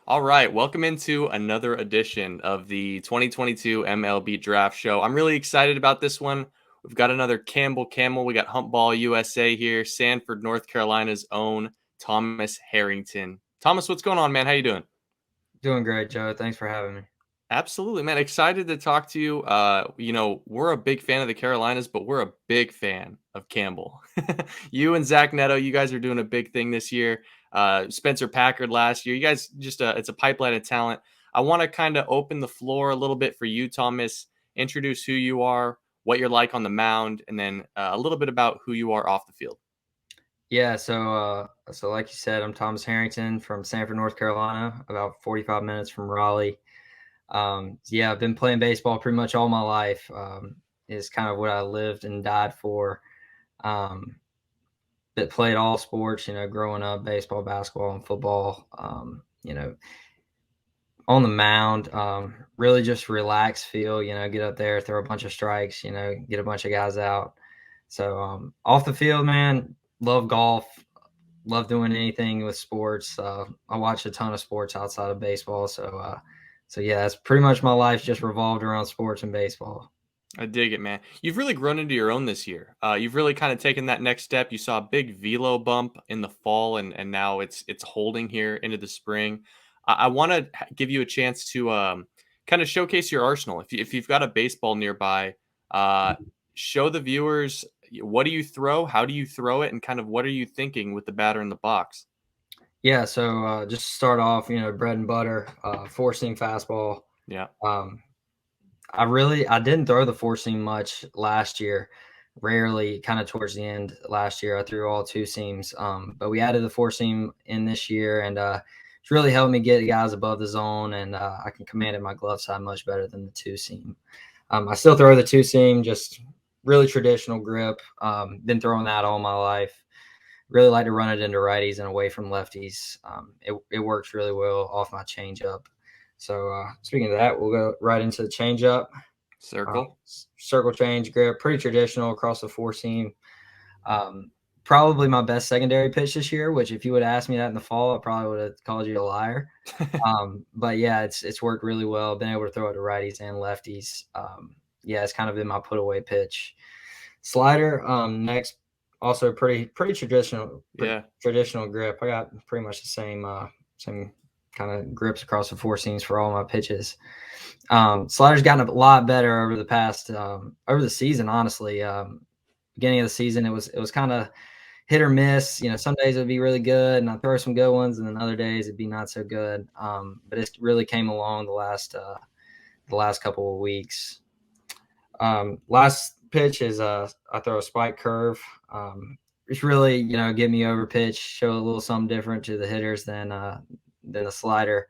All right, welcome into another edition of the 2022 MLB Draft Show. I'm really excited about this one. We've got another Campbell Camel. We got Humpball USA here, Sanford, North Carolina's own Thomas Harrington. Thomas, what's going on, man? How you doing? Doing great, Joe. Thanks for having me. Absolutely, man. Excited to talk to you. We're a big fan of the Carolinas, but we're a big fan of Campbell. You and Zach Neto, you guys are doing a big thing this year. Spencer Packard last year. You guys it's a pipeline of talent. I want to kind of open the floor a little bit for you, Thomas. Introduce who you are, what you're like on the mound, and then a little bit about who you are off the field. Yeah, so like you said, I'm Thomas Harrington from Sanford, North Carolina, about 45 minutes from Raleigh. Yeah, I've been playing baseball pretty much all my life. Is kind of what I lived and died for. Um, but played all sports, growing up, baseball, basketball, and football. On the mound, really just relax, feel, get up there, throw a bunch of strikes, get a bunch of guys out. So off the field, man, love golf, love doing anything with sports. I watch a ton of sports outside of baseball. So yeah, that's pretty much my life just revolved around sports and baseball. I dig it, man. You've really grown into your own this year. You've really kind of taken that next step. You saw a big velo bump in the fall, and now it's holding here into the spring. I want to give you a chance to kind of showcase your arsenal. If you've got a baseball nearby, uh, show the viewers what do you throw, how do you throw it, and kind of what are you thinking with the batter in the box. Yeah, so just to start off, bread and butter, four seam fastball. Yeah. Um, I didn't throw the four seam much last year. Rarely, kind of towards the end last year, I threw all two seams. But we added the four seam in this year, and it's really helped me get guys above the zone, and I can command it my glove side much better than the two seam. I still throw the two seam, just really traditional grip. Been throwing that all my life. Really like to run it into righties and away from lefties. It works really well off my changeup. So speaking of that, we'll go right into the changeup. Uh, Circle. Circle change grip, pretty traditional across the four seam. Um, Probably my best secondary pitch this year. Which, if you would ask me that in the fall, I probably would have called you a liar. But yeah, it's worked really well. Been able to throw it to righties and lefties. Yeah, it's kind of been my put away pitch. Slider, next, also pretty Yeah. traditional grip. I got pretty much the same kind of grips across the four seams for all my pitches. Slider's gotten a lot better over the past over the season. Honestly, beginning of the season it was kind of hit or miss. Some days it would be really good, and I'd throw some good ones, and then other days it'd be not so good. But it really came along the last couple of weeks. Last pitch is I throw a spike curve. It's really get me over pitch, show a little something different to the hitters than the slider.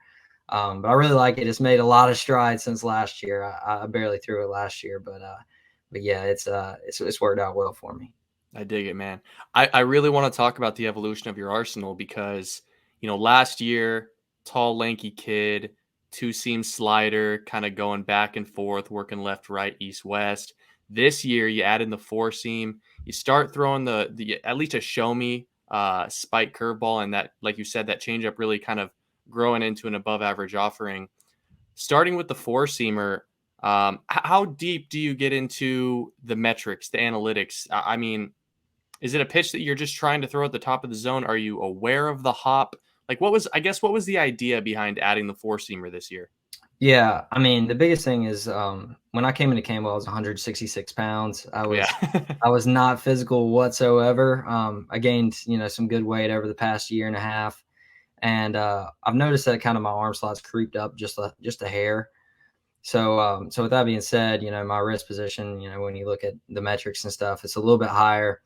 But I really like it. It's made a lot of strides since last year. I barely threw it last year, but yeah, it's worked out well for me. I dig it, man. I really want to talk about the evolution of your arsenal because, last year, tall, lanky kid, two seam slider, kind of going back and forth, working left, right, east, west. This year, you add in the four seam. You start throwing the at least a show me spike curveball, and that, like you said, that changeup really kind of growing into an above average offering. Starting with the four seamer, how deep do you get into the metrics, the analytics? I mean, is it a pitch that you're just trying to throw at the top of the zone? Are you aware of the hop? Like, what was the idea behind adding the four seamer this year? Yeah, I mean, the biggest thing is when I came into Campbell, I was 166 pounds. Yeah. I was not physical whatsoever. I gained some good weight over the past year and a half, and I've noticed that kind of my arm slots creeped up just a hair. So with that being said, my wrist position, when you look at the metrics and stuff, it's a little bit higher,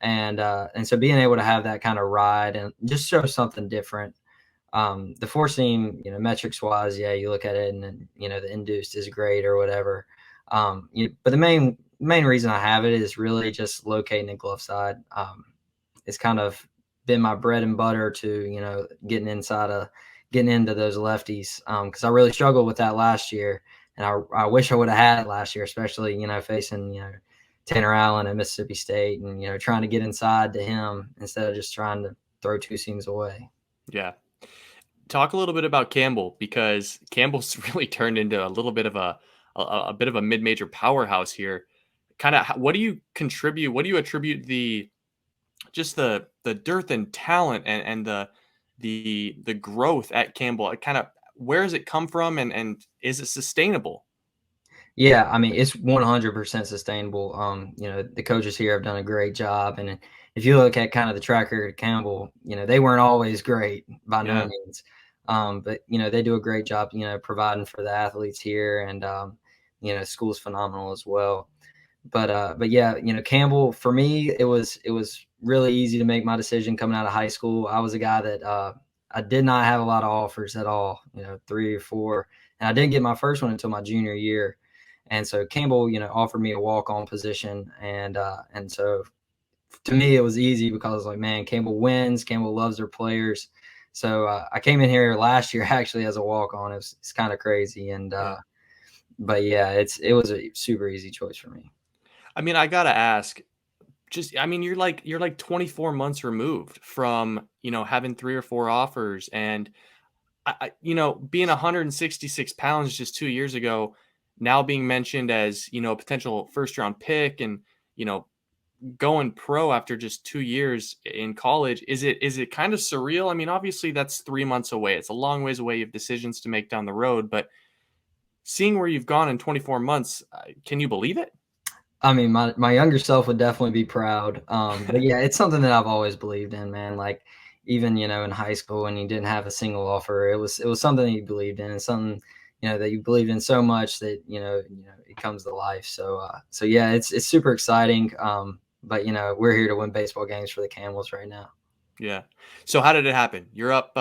and so being able to have that kind of ride and just show something different. The four seam, metrics wise, yeah, you look at it and then, the induced is great or whatever. But the main reason I have it is really just locating the glove side. It's kind of been my bread and butter to, getting into those lefties. Cause I really struggled with that last year, and I wish I would have had it last year, especially, facing, Tanner Allen at Mississippi State and, trying to get inside to him instead of just trying to throw two seams away. Yeah. Talk a little bit about Campbell because Campbell's really turned into a little bit of a bit of a mid-major powerhouse here. Kind of, what do you contribute? What do you attribute the dearth in talent and the growth at Campbell? Kind of, where does it come from, and is it sustainable? Yeah, I mean, it's 100% sustainable. The coaches here have done a great job, and if you look at kind of the track record of Campbell, they weren't always great by no Yeah, means, but they do a great job, providing for the athletes here, and school's phenomenal as well. But yeah, Campbell for me, it was really easy to make my decision coming out of high school. I was a guy that I did not have a lot of offers at all, 3 or 4, and I didn't get my first one until my junior year. And so Campbell, offered me a walk-on position, and so to me it was easy because I was like, man, Campbell wins. Campbell loves their players. So I came in here last year actually as a walk-on. It's kind of crazy, and yeah. but yeah, it was a super easy choice for me. I mean, I gotta ask. Just, I mean, you're like 24 months removed from having 3 or 4 offers, and being 166 pounds just 2 years ago, now being mentioned as a potential first round pick, and you know going pro after just 2 years in college. Is it kind of surreal? I mean, obviously that's 3 months away. It's a long ways away. You have decisions to make down the road, but seeing where you've gone in 24 months, can you believe it? I mean, my younger self would definitely be proud. But yeah, it's something that I've always believed in, man. Like even in high school when you didn't have a single offer, it was something that you believed in, and something that you believed in so much that it comes to life. So yeah, it's super exciting. But we're here to win baseball games for the Camels right now. Yeah. So how did it happen? You're up,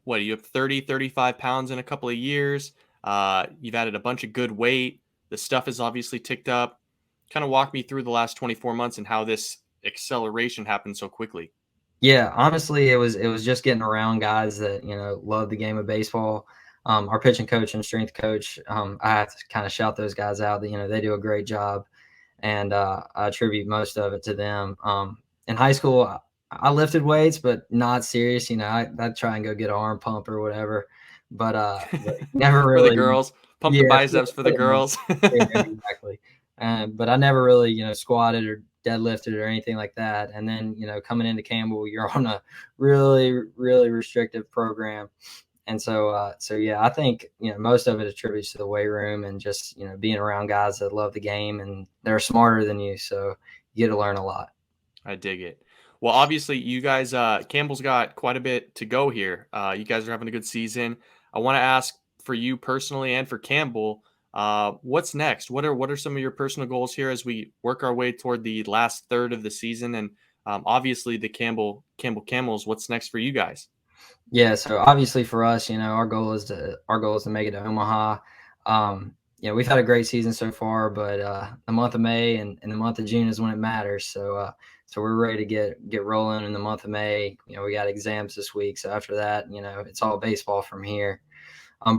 what, are you up 30, 35 pounds in a couple of years? You've added a bunch of good weight. The stuff is obviously ticked up. Kind of walk me through the last 24 months and how this acceleration happened so quickly. Yeah, honestly, it was just getting around guys that love the game of baseball. Our pitching coach and strength coach, I have to kind of shout those guys out. That they do a great job, and I attribute most of it to them. In high school, I lifted weights, but not serious. I'd try and go get an arm pump or whatever, but never For the really. girls, pump the Yeah, biceps for the girls. yeah, exactly. But I never really, squatted or deadlifted or anything like that. And then, coming into Campbell, you're on a really, really restrictive program. And so yeah, I think most of it attributes to the weight room and just being around guys that love the game and they're smarter than you, so you get to learn a lot. I dig it. Well, obviously, you guys, Campbell's got quite a bit to go here. You guys are having a good season. I want to ask for you personally and for Campbell, what's next? What are some of your personal goals here as we work our way toward the last third of the season? And obviously, the Campbell Camels. What's next for you guys? Yeah, so obviously for us, our goal is to make it to Omaha. We've had a great season so far, but the month of May and the month of June is when it matters. So we're ready to get rolling in the month of May. We got exams this week, so after that, it's all baseball from here.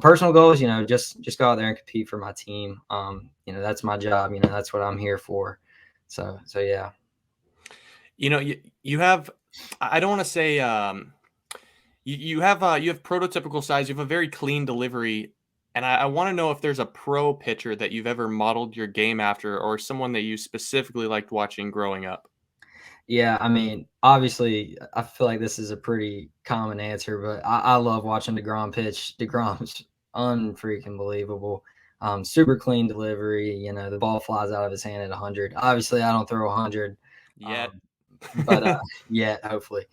Personal goals, just go out there and compete for my team. That's my job. That's what I'm here for. So yeah. You have. I don't want to say. You have prototypical size. You have a very clean delivery, and I want to know if there's a pro pitcher that you've ever modeled your game after, or someone that you specifically liked watching growing up. Yeah, I mean, obviously, I feel like this is a pretty common answer, but I love watching DeGrom pitch. DeGrom's unfreaking believable. Super clean delivery. The ball flies out of his hand at 100. Obviously, I don't throw 100, Yet, um, but yet, hopefully.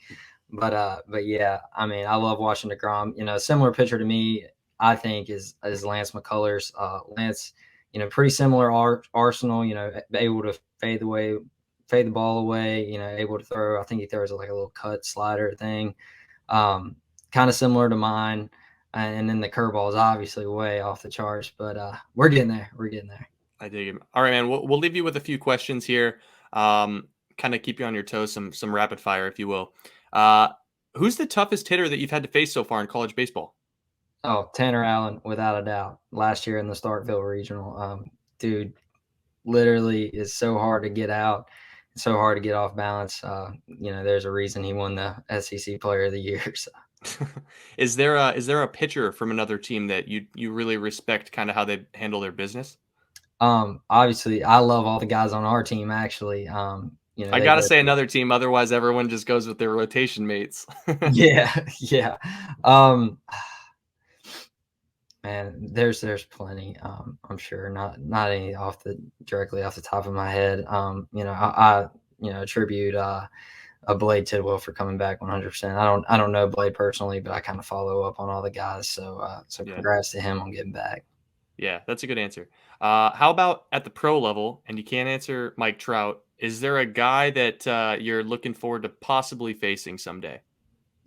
But yeah, I mean, I love watching DeGrom. Similar pitcher to me, I think, is Lance McCullers. Lance, pretty similar arsenal. Able to fade the ball away. Able to throw. I think he throws like a little cut slider thing. Kind of similar to mine. And then the curveball is obviously way off the charts, but we're getting there. We're getting there. I dig it. All right, man. We'll leave you with a few questions here. Kind of keep you on your toes, some rapid fire, if you will. Uh, who's the toughest hitter that you've had to face so far in college baseball? Oh, Tanner Allen, without a doubt. Last year in the Starkville Regional, dude, literally is so hard to get out, so hard to get off balance. There's a reason he won the SEC Player of the Year. So. Is there a pitcher from another team that you really respect kind of how they handle their business? Obviously, I love all the guys on our team. Actually, you know, I they gotta go say through. another team, otherwise everyone just goes with their rotation mates. Yeah, yeah. Um, Man, there's plenty. I'm sure not any off the directly off the top of my head. You know, I attribute a Blade Tidwell for coming back 100%. I don't know Blade personally, but I kind of follow up on all the guys. So Yeah. congrats to him on getting back. Yeah, that's a good answer. How about at the pro level? And you can't answer Mike Trout. Is there a guy that you're looking forward to possibly facing someday?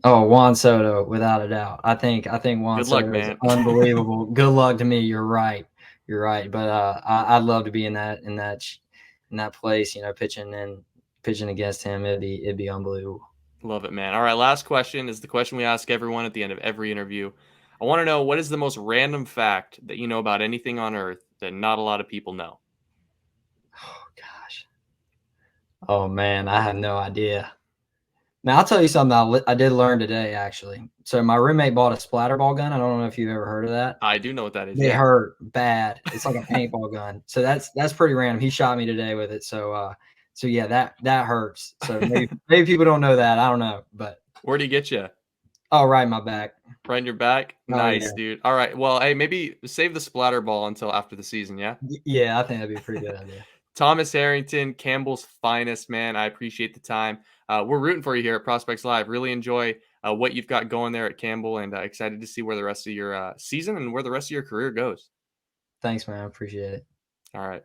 Oh, Juan Soto, without a doubt. I think Juan Good luck, Soto is man. unbelievable. Good luck to me. You're right. You're right. But I'd love to be in that place. You know, pitching against him. It'd be unbelievable. Love it, man. All right, last question is the question we ask everyone at the end of every interview. I want to know, what is the most random fact that you know about anything on Earth that not a lot of people know? Oh gosh. Oh man, I have no idea. Now I'll tell you something I did learn today actually. So my roommate bought a splatterball gun. I don't know if you've ever heard of that. I do know what that is. They Yeah. hurt bad. It's like a paintball gun. So that's pretty random. He shot me today with it. So yeah, that hurts. So maybe people don't know that. I don't know, but Where'd he get you? oh, right, my back. Right in your back? Oh yeah, Nice, dude. All right. Well, hey, maybe save the splatter ball until after the season, yeah? yeah. I think that'd be a pretty good idea. Thomas Harrington, Campbell's finest, man. I appreciate the time. We're rooting for you here at Prospects Live. Really enjoy what you've got going there at Campbell, and excited to see where the rest of your season and where the rest of your career goes. Thanks, man. I appreciate it. All right.